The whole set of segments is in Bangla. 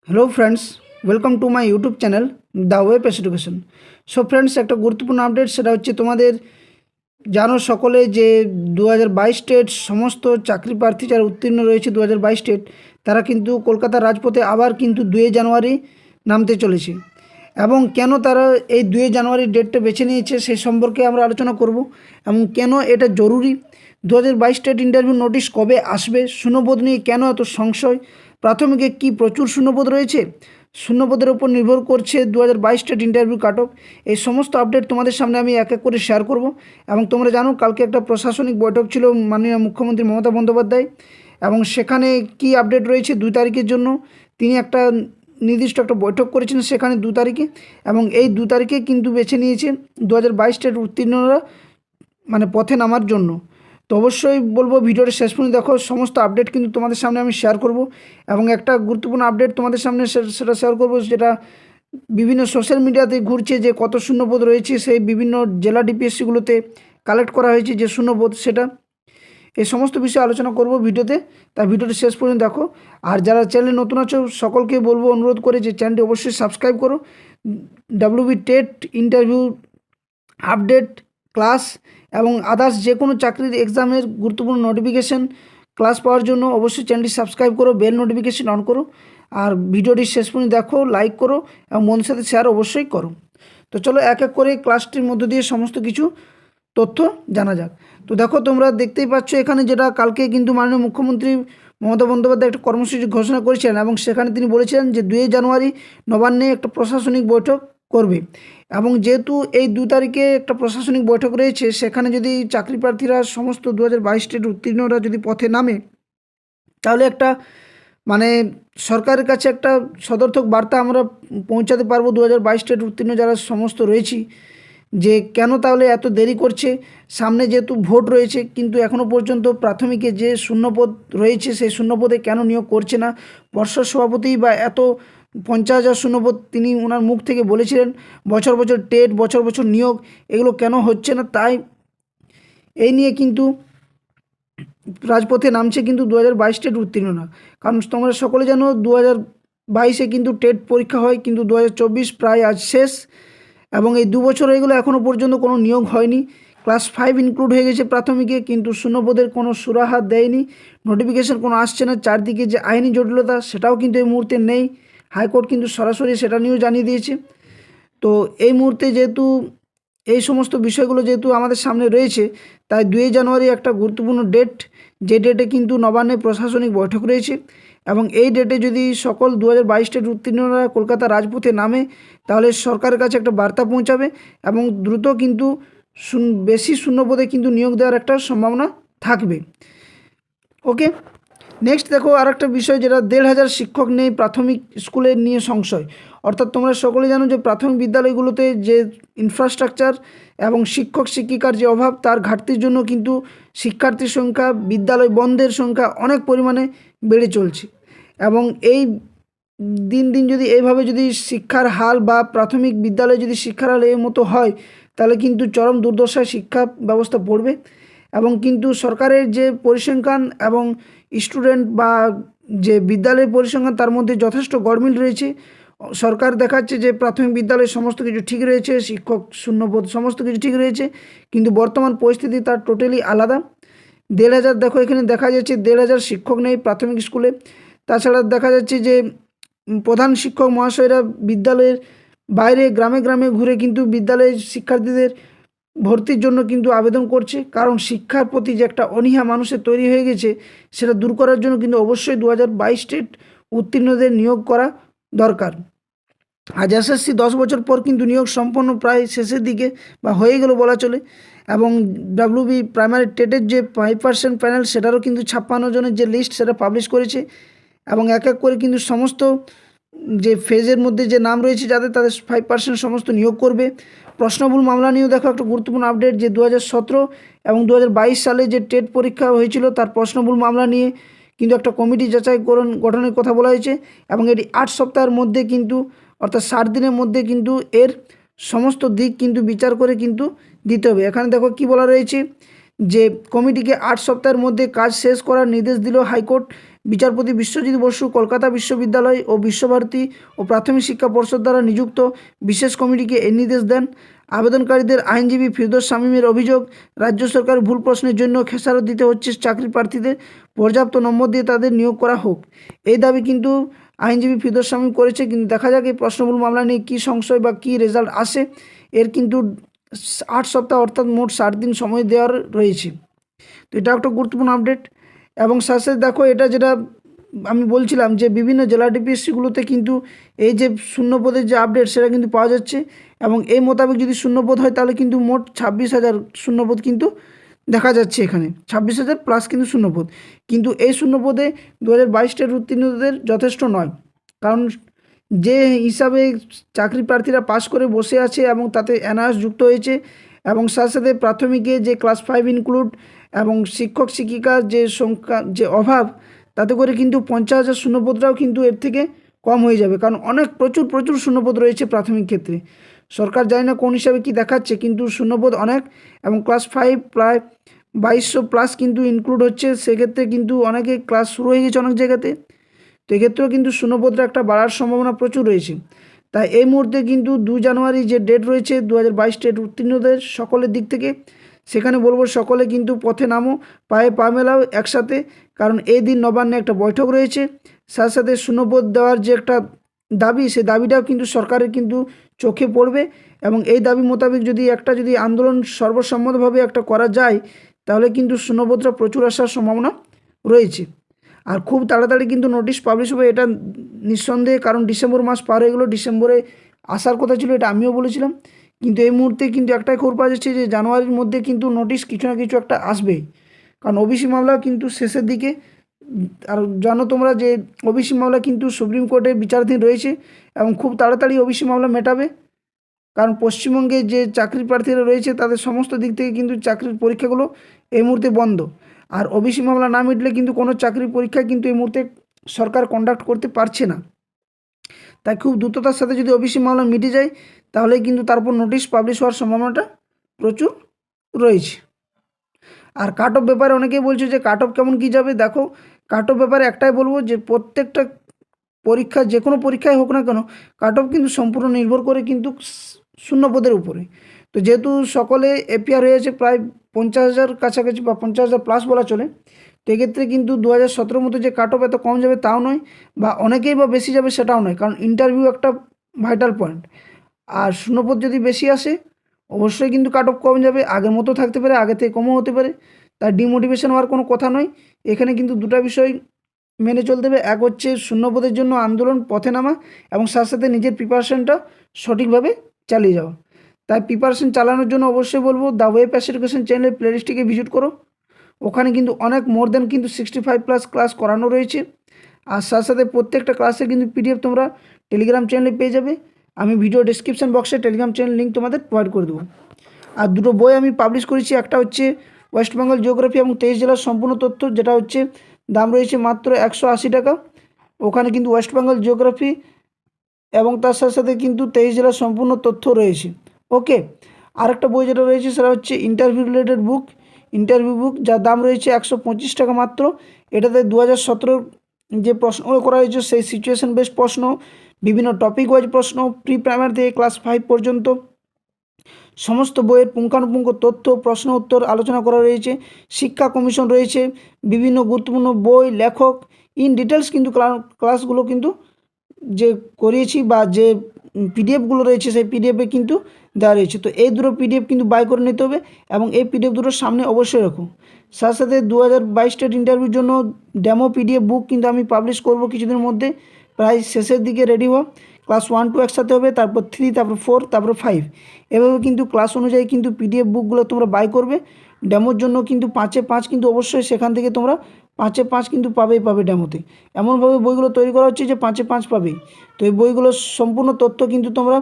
Hello friends, welcome to my YouTube channel the web education. So friends, একটা গুরুত্বপূর্ণ আপডেট, সেটা হচ্ছে তোমাদের জানো সকলে যে 2022 টেট সমস্ত চাকরি প্রার্থী যারা উত্তীর্ণ রয়েছে 2022 টেট, তারা কিন্তু কলকাতার রাজপথে আবার কিন্তু 2 জানুয়ারি নামতে চলেছে। এবং কেন তারা এই 2 জানুয়ারির ডেটটা বেছে নিয়েছে সেই সম্পর্কে আমরা আলোচনা করব, এবং কেন এটা জরুরি, 2022 টেট ইন্টারভিউ নোটিশ কবে আসবে, শূন্যপদ নিয়ে কেন এত সংশয়, প্রাথমিকে কি প্রচুর শূন্যপদ রয়েছে, শূন্যপদের উপর নির্ভর করছে 2022 টেট ইন্টারভিউ কাট অফ। এই সমস্ত আপডেট তোমাদের সামনে আমি এক এক করে শেয়ার করব। এবং তোমরা জানো কালকে একটা প্রশাসনিক বৈঠক ছিল মাননীয় মুখ্যমন্ত্রী মমতা বন্দ্যোপাধ্যায়, এবং সেখানে কি আপডেট রয়েছে 2 তারিখের জন্য তিনি একটা নির্দিষ্ট একটা বৈঠক করেছেন সেখানে 2 তারিখে, এবং এই 2 তারিখে কিন্তু বেছে নিয়েছে 2022 টেট উত্তীর্ণরা মানে পথে নামার জন্য। তো অবশ্যই বলবো ভিডিওটা শেষ পর্যন্ত দেখো, সমস্ত আপডেট কিন্তু তোমাদের সামনে আমি শেয়ার করব। এবং একটা গুরুত্বপূর্ণ আপডেট তোমাদের সামনে সেটা শেয়ার করব, যেটা বিভিন্ন সোশ্যাল মিডিয়াতে ঘুরছে, যে কত শূন্যপদ রয়েছে সেই বিভিন্ন জেলা ডিপিএসসিগুলোতে কালেক্ট করা হয়েছে যে শূন্যপদ, সেটা এই সমস্ত বিষয়ে আলোচনা করব ভিডিওতে। তাই ভিডিওটি শেষ পর্যন্ত দেখো। আর যারা চ্যানেলে নতুন আছো সকলকে বলবো, অনুরোধ করে যে চ্যানেলটি অবশ্যই সাবস্ক্রাইব করো। WB TET interview update, class এবং আদার্স যে কোনো চাকরির এক্সামের গুরুত্বপূর্ণ নোটিফিকেশান ক্লাস পাওয়ার জন্য অবশ্যই চ্যানেলটি সাবস্ক্রাইব করো, বেল নোটিফিকেশান অন করো, আর ভিডিওটি শেষ পর্যন্ত দেখো, লাইক করো এবং বন্ধুদের সাথে শেয়ার অবশ্যই করো। তো চলো এক এক করে ক্লাসটির মধ্য দিয়ে সমস্ত কিছু তথ্য জানা যাক। তো দেখো, তোমরা দেখতেই পাচ্ছ এখানে, যেটা কালকে কিন্তু মাননীয় মুখ্যমন্ত্রী মমতা বন্দ্যোপাধ্যায় একটা কর্মসূচি ঘোষণা করেছিলেন, এবং সেখানে তিনি বলেছিলেন যে 2 জানুয়ারি নবান্নে একটা প্রশাসনিক বৈঠক করবে। এবং যেহেতু এই 2 তারিখে একটা প্রশাসনিক বৈঠক রয়েছে, সেখানে যদি চাকরি প্রার্থীরা সমস্ত 2022 টেট উত্তীর্ণরা যদি পথে নামে, তাহলে একটা মানে সরকারের কাছে একটা সদর্থক বার্তা আমরা পৌঁছাতে পারবো 2022 টেট উত্তীর্ণ যারা সমস্ত রয়েছি, যে কেন তাহলে এত দেরি করছে। সামনে যেহেতু ভোট রয়েছে, কিন্তু এখনও পর্যন্ত প্রাথমিকে যে শূন্যপদ রয়েছে সেই শূন্যপদে কেন নিয়োগ করছে না পর্ষদ সভাপতি, বা এত 50,000 শূন্যপদ তিনি ওনার মুখ থেকে বলেছিলেন, বছর বছর টেট, বছর বছর নিয়োগ, এগুলো কেন হচ্ছে না। তাই এই নিয়ে কিন্তু রাজপথে নামছে কিন্তু 2022 টেট উত্তীর্ণ না। কারণ তোমরা সকলে জানো 2022-এ কিন্তু টেট পরীক্ষা হয়, কিন্তু 2024 প্রায় আজ শেষ, এবং এই 2 বছর হয়ে গেলো এখনও পর্যন্ত কোনো নিয়োগ হয়নি। ক্লাস 5 ইনক্লুড হয়ে গেছে প্রাথমিকে, কিন্তু শূন্যপদের কোনো সুরাহা দেয়নি, নোটিফিকেশান কোনো আসছে না। চারদিকে যে আইনি জটিলতা সেটাও কিন্তু এই মুহূর্তে নেই, হাইকোর্ট কিন্তু সরাসরি সেটা নিয়েও জানিয়ে দিয়েছে। তো এই মুহূর্তে যেহেতু এই সমস্ত বিষয়গুলো যেহেতু আমাদের সামনে রয়েছে, তাই 2 জানুয়ারি একটা গুরুত্বপূর্ণ ডেট, যে ডেটে কিন্তু নবান্নে প্রশাসনিক বৈঠক রয়েছে, এবং এই ডেটে যদি সকল 2022 টেট উত্তীর্ণরা কলকাতা রাজপথে নামে, তাহলে সরকারের কাছে একটা বার্তা পৌঁছাবে, এবং দ্রুত কিন্তু বেশি শূন্যপদে কিন্তু নিয়োগ দেওয়ার একটা সম্ভাবনা থাকবে। ওকে, নেক্সট দেখো আর একটা বিষয়, যেটা 1,500 শিক্ষক নেই প্রাথমিক স্কুলে নিয়ে সংশয়। অর্থাৎ তোমরা সকলে জানো যে প্রাথমিক বিদ্যালয়গুলোতে যে ইনফ্রাস্ট্রাকচার এবং শিক্ষক শিক্ষিকার যে অভাব, তার ঘাটতির জন্য কিন্তু শিক্ষার্থীর সংখ্যা, বিদ্যালয় বন্ধের সংখ্যা অনেক পরিমাণে বেড়ে চলছে। এবং এই দিন দিন যদি এইভাবে যদি শিক্ষার হাল বা প্রাথমিক বিদ্যালয়ে যদি শিক্ষার হাল এই মতো হয়, তাহলে কিন্তু চরম দুর্দশায় শিক্ষা ব্যবস্থা পড়বে। এবং কিন্তু সরকারের যে পরিসংখ্যান এবং স্টুডেন্ট বা যে বিদ্যালয়ের পরিসংখ্যান, তার মধ্যে যথেষ্ট গরমিল রয়েছে। সরকার দেখাচ্ছে যে প্রাথমিক বিদ্যালয়ে সমস্ত কিছু ঠিক রয়েছে, শিক্ষক শূন্যপদ সমস্ত কিছু ঠিক রয়েছে, কিন্তু বর্তমান পরিস্থিতি তার টোটালি আলাদা। 1,500 দেখো, এখানে দেখা যাচ্ছে 1,500 শিক্ষক নেই প্রাথমিক স্কুলে। তাছাড়া দেখা যাচ্ছে যে প্রধান শিক্ষক মহাশয়রা বিদ্যালয়ের বাইরে গ্রামে গ্রামে ঘুরে কিন্তু বিদ্যালয়ের শিক্ষার্থীদের ভর্তির জন্য কিন্তু আবেদন করছে, কারণ শিক্ষার প্রতি যে একটা অনীহা মানুষের তৈরি হয়ে গেছে, সেটা দূর করার জন্য কিন্তু অবশ্যই 2022 টেট উত্তীর্ণদের নিয়োগ করা দরকার। আজ এসএসসি 10 বছর পর কিন্তু নিয়োগ সম্পন্ন প্রায় শেষের দিকে বা হয়ে গেল বলা চলে। এবং ডাব্লিউবি প্রাইমারি টেটের যে 5% প্যানেল, সেটারও কিন্তু 56 জনের যে লিস্ট সেটা পাবলিশ করেছে, এবং এক এক করে কিন্তু সমস্ত যে ফেজের মধ্যে যে নাম রয়েছে যাদের, তাদের 5% সমস্ত নিয়োগ করবে। প্রশ্নভুল মামলা নিয়েও দেখো একটা গুরুত্বপূর্ণ আপডেট, যে 2017 এবং 2022 সালে যে টেট পরীক্ষা হয়েছিল তার প্রশ্নভুল মামলা নিয়ে কিন্তু একটা কমিটি যাচাইকরণ গঠনের কথা বলা হয়েছে, এবং এটি 8 সপ্তাহের মধ্যে কিন্তু, অর্থাৎ 60 দিনের মধ্যে কিন্তু এর সমস্ত দিক কিন্তু বিচার করে কিন্তু দিতে হবে। এখানে দেখো কি বলা রয়েছে, যে কমিটিকে 8 সপ্তাহের মধ্যে কাজ শেষ করার নির্দেশ দিল হাইকোর্ট। বিচারপতি বিশ্বজিৎ বসু কলকাতা বিশ্ববিদ্যালয় ও বিশ্বভারতী ও প্রাথমিক শিক্ষা পর্ষদ দ্বারা নিযুক্ত বিশেষ কমিটিকে এই নির্দেশ দেন। আবেদনকারীদের আইনজীবী ফিরদৌস শামীমের অভিযোগ, রাজ্য সরকার ভুল প্রশ্নের জন্য খেসারত দিতে হচ্ছে চাকরি প্রার্থীদের, পর্যাপ্ত নম্বর দিয়ে তাদের নিয়োগ করা হোক। এই দাবি কিন্তু আইনজীবী ফিরদৌস শামীম করেছে। কিন্তু দেখা যাক এই প্রশ্নমূল মামলা নিয়ে কী সংশয় বা কী রেজাল্ট আসে। এর কিন্তু 8 সপ্তাহ অর্থাৎ মোট 60 দিন সময় দেওয়ার রয়েছে। তো এটা একটা গুরুত্বপূর্ণ আপডেট। এবং সাথে সাথে দেখো, এটা যেটা আমি বলছিলাম যে বিভিন্ন জেলা ডিপিএসসিগুলোতে কিন্তু এই যে শূন্যপদের যে আপডেট সেটা কিন্তু পাওয়া যাচ্ছে। এবং এই মোতাবেক যদি শূন্যপদ হয় তাহলে কিন্তু মোট 26,000 শূন্যপদ কিন্তু দেখা যাচ্ছে এখানে, 26,000 প্লাস কিন্তু শূন্যপদ। কিন্তু এই শূন্যপদে 2022 টেট উত্তীর্ণদের যথেষ্ট নয়, কারণ যে হিসাবে চাকরি প্রার্থীরা পাশ করে বসে আছে এবং তাতে এনআরএস যুক্ত হয়েছে, এবং সাথে সাথে প্রাথমিকে যে ক্লাস 5 ইনক্লুড এবং শিক্ষক শিক্ষিকার যে সংখ্যা যে অভাব, তাতে করে কিন্তু 50,000 শূন্যপদটাও কিন্তু এর থেকে কম হয়ে যাবে, কারণ অনেক প্রচুর শূন্যপদ রয়েছে প্রাথমিক ক্ষেত্রে। সরকার জানি না কোন হিসাবে কি দেখাচ্ছে, কিন্তু শূন্যপদ অনেক, এবং ক্লাস 5 প্রায় 2200 প্লাস কিন্তু ইনক্লুড হচ্ছে। সেক্ষেত্রে কিন্তু অনেকে ক্লাস শুরু হয়ে গেছে অনেক জায়গাতে, তো এক্ষেত্রেও কিন্তু শূন্যপদটা একটা বাড়ার সম্ভাবনা প্রচুর রয়েছে। তাই এই মুহূর্তে কিন্তু 2 জানুয়ারি যে ডেট রয়েছে 2022 টেট উত্তীর্ণদের সকলের দিক থেকে, সেখানে বলবো সকলে কিন্তু পথে নামো, পায়ে পা মেলাও একসাথে, কারণ এই দিন নবান্নে একটা বৈঠক রয়েছে। সাথে সাথে শূন্যপদ দেওয়ার যে একটা দাবি, সেই দাবিটাও কিন্তু সরকারের কিন্তু চোখে পড়বে, এবং এই দাবি মোতাবেক যদি আন্দোলন সর্বসম্মতভাবে একটা করা যায়, তাহলে কিন্তু শূন্যপদটা প্রচুর আসার সম্ভাবনা রয়েছে। আর খুব তাড়াতাড়ি কিন্তু নোটিশ পাবলিশ হবে, এটা নিঃসন্দেহে, কারণ ডিসেম্বর মাস পার হয়ে গেলো। ডিসেম্বরে আসার কথা ছিল, এটা আমিও বলেছিলাম। কিন্তু এই মুহূর্তে কিন্তু একটাই খবর পাওয়া যাচ্ছে যে জানুয়ারির মধ্যে কিন্তু নোটিশ কিছু না কিছু একটা আসবেই, কারণ ওবিসি মামলা কিন্তু শেষের দিকে। আর জানো তোমরা যে ওবিসি মামলা কিন্তু সুপ্রিম কোর্টে বিচারাধীন রয়েছে, এবং খুব তাড়াতাড়ি ওবিসি মামলা মেটাবে, কারণ পশ্চিমবঙ্গে যে চাকরি প্রার্থীরা রয়েছে তাদের সমস্ত দিক থেকে কিন্তু চাকরির পরীক্ষাগুলো এই মুহূর্তে বন্ধ। আর ওবিসি মামলা না মিটলে কিন্তু কোনো চাকরির পরীক্ষা কিন্তু এই মুহূর্তে সরকার কন্ডাক্ট করতে পারছে না। তাই খুব দ্রুততার সাথে যদি ওবিসি মামলা মিটে যায়, তাহলে কিন্তু তারপর নোটিশ পাবলিশ হওয়ার সম্ভাবনাটা প্রচুর রয়েছে। আর কাট অফ ব্যাপারে অনেকেই বলছে যে কাট অফ কেমন কী যাবে। দেখো, কাট অফ ব্যাপারে একটাই বলবো যে প্রত্যেকটা পরীক্ষা, যে কোনো পরীক্ষায় হোক না কেন, কাট অফ কিন্তু সম্পূর্ণ নির্ভর করে কিন্তু শূন্যপদের উপরে। তো যেহেতু সকলে এপিআর হয়েছে প্রায় 50,000 কাছাকাছি বা 50,000 প্লাস বলা চলে, তো এক্ষেত্রে কিন্তু 2017 মতো যে কাট অফ এত কম যাবে তাও নয়, বা অনেকেই বা বেশি যাবে সেটাও নয়, কারণ ইন্টারভিউ একটা ভাইটাল পয়েন্ট। আর শূন্যপদ যদি বেশি আসে, অবশ্যই কিন্তু কাট অফ কম যাবে, আগের মতো থাকতে পারে, আগে থেকে কমও হতে পারে। তার ডিমোটিভেশন হওয়ার কোনো কথা নয়। এখানে কিন্তু দুটো বিষয় মেনে চলতে হবে, এক হচ্ছে শূন্যপদের জন্য আন্দোলন, পথে নামা, এবং সাথে সাথে নিজের প্রিপারেশনটা সঠিকভাবে চালিয়ে যাওয়া। তাই প্রিপারেশন চালানোর জন্য অবশ্যই বলবো দ্য ওয়ে প্যাস এডুকেশন চ্যানেলের প্লেলিস্টটিকে ভিজিট করো। ওখানে কিন্তু অনেক মোর দেন কিন্তু 65 প্লাস ক্লাস করানো রয়েছে। আর সাথে সাথে প্রত্যেকটা ক্লাসের কিন্তু পিডিএফ তোমরা টেলিগ্রাম চ্যানেলে পেয়ে যাবে। আমি ভিডিও ডিসক্রিপশন বক্সে টেলিগ্রাম চ্যানেল লিঙ্ক তোমাদের প্রোভাইড করে দেবো। আর দুটো বই আমি পাবলিশ করেছি, একটা হচ্ছে ওয়েস্ট বেঙ্গল জিওগ্রাফি এবং 23 জেলার সম্পূর্ণ তথ্য, যেটা হচ্ছে দাম রয়েছে মাত্র 180 টাকা। ওখানে কিন্তু ওয়েস্ট বেঙ্গল জিওগ্রাফি এবং তার সাথে সাথে কিন্তু 23 জেলার সম্পূর্ণ তথ্য রয়েছে। ওকে, আরেকটা বই যেটা রয়েছে সেটা হচ্ছে ইন্টারভিউ রিলেটেড বুক, ইন্টারভিউ বুক, যার দাম রয়েছে 125 টাকা মাত্র। এটাতে 2017 যে প্রশ্নগুলো করা হয়েছে সেই সিচুয়েশন বেসড প্রশ্ন, বিভিন্ন টপিক ওয়াইজ প্রশ্ন, প্রি প্রাইমারি থেকে ক্লাস 5 পর্যন্ত সমস্ত বইয়ের পুঙ্খানুপুঙ্খ তথ্য, প্রশ্ন উত্তর আলোচনা করা রয়েছে। শিক্ষা কমিশন রয়েছে, বিভিন্ন গুরুত্বপূর্ণ বই, লেখক, ইন ডিটেলস কিন্তু ক্লাসগুলো কিন্তু যে করিয়েছি বা যে পিডিএফগুলো রয়েছে সেই পিডিএফে কিন্তু দেওয়া রয়েছে। তো এই দুটো পিডিএফ কিন্তু বাই করে নিতে হবে, এবং এই পিডিএফ দুটো সামনে অবশ্যই রাখো। সাথে সাথে 2022 টেট ইন্টারভিউর জন্য ডেমো পিডিএফ বুক কিন্তু আমি পাবলিশ করব কিছুদিনের মধ্যে, প্রায় শেষের দিকে রেডি হও। ক্লাস 1 2 একসাথে হবে, তারপর 3, তারপর 4, তারপর 5, এভাবে কিন্তু ক্লাস অনুযায়ী কিন্তু পিডিএফ বুকগুলো তোমরা বাই করবে। ডেমোর জন্য কিন্তু 5-এ 5 কিন্তু অবশ্যই সেখান থেকে তোমরা 5-এ 5 কিন্তু পাবে ডেমোতে। এমনভাবে বইগুলো তৈরি করা হচ্ছে যে 5-এ 5 পাবেই। তো এই বইগুলোর সম্পূর্ণ তথ্য কিন্তু তোমরা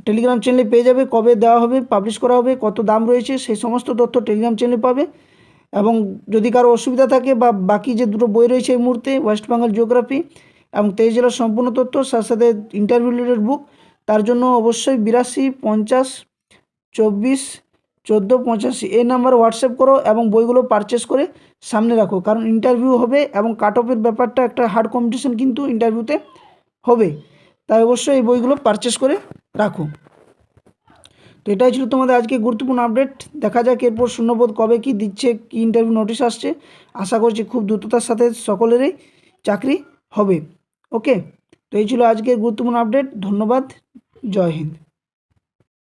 টেলিগ্রাম চ্যানেলে পেয়ে যাবে, কবে দেওয়া হবে, পাবলিশ করা হবে, কত দাম রয়েছে, সেই সমস্ত তথ্য টেলিগ্রাম চ্যানেলে পাবে। এবং যদি কারো অসুবিধা থাকে বা বাকি যে দুটো বই রয়েছে এই মুহূর্তে, ওয়েস্ট বেঙ্গল জিওগ্রাফি এবং 23 জেলার সম্পূর্ণ তথ্য, সাথে সাথে ইন্টারভিউ রিলেটেড বুক, তার জন্য অবশ্যই 82 50 24 1485 এই নাম্বারে হোয়াটসঅ্যাপ করো এবং বইগুলো পারচেস করে সামনে রাখো, কারণ ইন্টারভিউ হবে এবং কাট অফের ব্যাপারটা একটা হার্ড কম্পিটিশন কিন্তু ইন্টারভিউতে হবে, তাই অবশ্যই এই বইগুলো পারচেস করে রাখো। তো এটাই ছিল তোমাদের আজকে গুরুত্বপূর্ণ আপডেট। দেখা যাক এরপর শূন্যপদ কবে কি দিচ্ছে, কি ইন্টারভিউ নোটিশ আসছে। আশা করছি খুব দ্রুততার সাথে সকলেরই চাকরি হবে। ওকে, তো এই ছিল আজকের গুরুত্বপূর্ণ আপডেট। ধন্যবাদ, জয় হিন্দ।